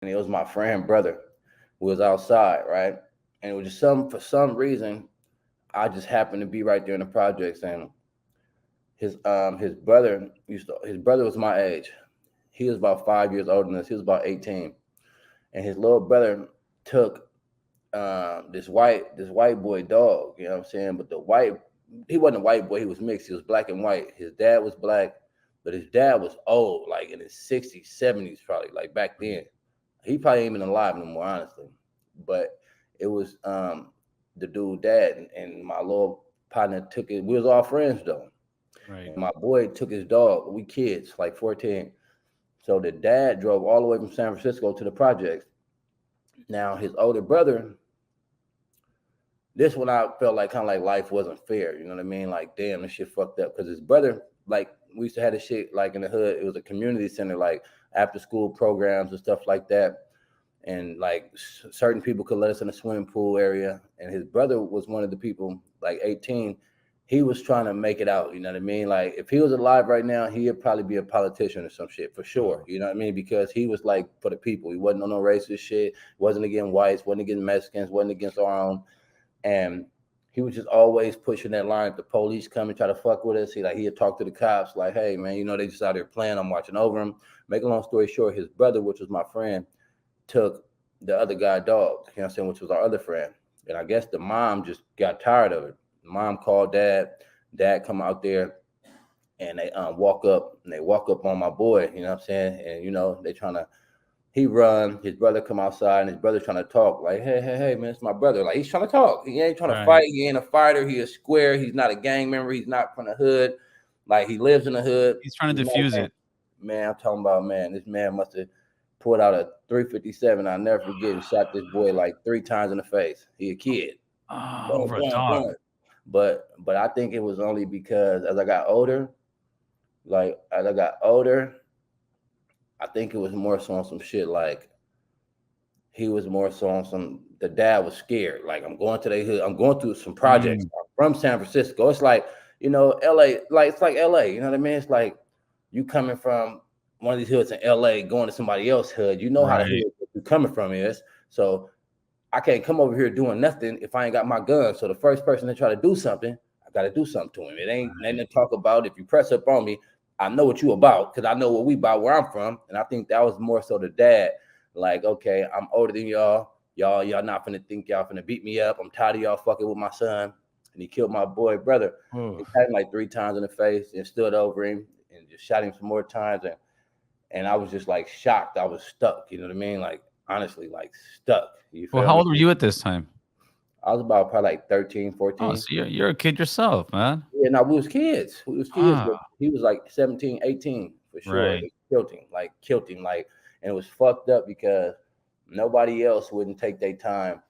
and it was my friend brother who was outside, right? And it was just for some reason, I just happened to be right there in the projects, and his brother his brother was my age. He was about 5 years older than us. He was about 18, and his little brother took this white boy dog. You know what I'm saying? But he wasn't a white boy. He was mixed. He was black and white. His dad was black, but his dad was old, like in his 60s, 70s, probably like back then. He probably ain't even alive no more, honestly. But it was the dude dad, and my little partner took it. We was all friends though, Right. and my boy took his dog. We kids, like 14. So the dad drove all the way from San Francisco to the projects. Now his older brother, this one I felt like kind of like life wasn't fair. You know what I mean? Like, damn, this shit fucked up. Because his brother, like, we used to have this shit like in the hood. It was a community center, like after school programs and stuff like that. And like certain people could let us in the swimming pool area. And his brother was one of the people, like 18. He was trying to make it out. You know what I mean? Like, if he was alive right now, he'd probably be a politician or some shit for sure. You know what I mean? Because he was like for the people. He wasn't on no racist shit. Wasn't against whites. Wasn't against Mexicans. Wasn't against our own. And he was just always pushing that line. If the police come and try to fuck with us, he'd talk to the cops like, hey man, they just out there playing. I'm watching over them. Make a long story short, his brother, which was my friend, took the other guy dog, you know what I'm saying, which was our other friend. And I guess the mom just got tired of it. The mom called dad come out there, and they walk up on my boy, you know what I'm saying? And they trying to he run, his brother come outside, and his brother trying to talk like, hey, man, it's my brother. Like, he's trying to talk. He ain't trying to fight. He ain't a fighter. He a square. He's not a gang member. He's not from the hood. Like, he lives in the hood. He's trying to diffuse it. Man, I'm talking about, man, this man must have pulled out a 357. I'll never forget, and shot this boy like 3 times in the face. He a kid. Over a dog. But I think it was only because as I got older, I think it was more so on some shit like he was more so on some. The dad was scared. Like, I'm going to the hood. I'm going through some projects. I'm from San Francisco. It's like, LA. Like, it's like LA. You know what I mean? It's like you coming from one of these hoods in LA, going to somebody else's hood. You know how the hood you're coming from is. So I can't come over here doing nothing if I ain't got my gun. So the first person to try to do something, I got to do something to him. It ain't nothing to talk about. If you press up on me, I know what you about because I know what we about where I'm from. And I think that was more so the dad. Like, okay, I'm older than y'all. Y'all not finna think y'all finna beat me up. I'm tired of y'all fucking with my son. And he killed my boy brother. He had him like 3 times in the face and stood over him and just shot him some more times. And I was just like shocked. I was stuck. You know what I mean? Like, honestly, like stuck. Well, how old were you at this time? I was about probably like 13, 14. Oh, so you're a kid yourself, man. Yeah, no, we was kids. But he was like 17, 18 for sure. Right. They killed him. And it was fucked up because nobody else wouldn't take their time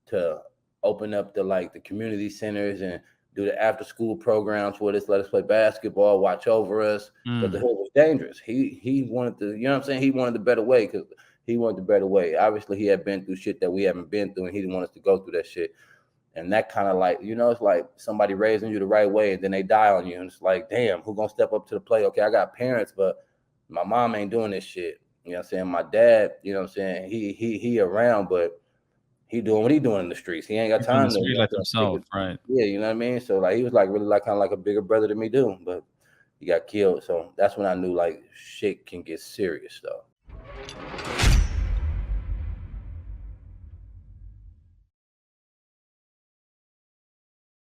to open up the community centers and do the after school programs with us, let us play basketball, watch over us, because the hood was dangerous. He wanted to, you know what I'm saying? He wanted the better way because he wanted the better way. Obviously, he had been through shit that we haven't been through, and he didn't want us to go through that shit. And that kind of like, it's like somebody raising you the right way and then they die on you. And it's like, damn, who gonna step up to the plate? Okay, I got parents, but my mom ain't doing this shit. You know what I'm saying? My dad, you know what I'm saying? He around, but he doing what he doing in the streets. He ain't got time to like himself, right? Yeah, you know what I mean? So like he was like really like kind of like a bigger brother to me too, but he got killed. So that's when I knew like shit can get serious though.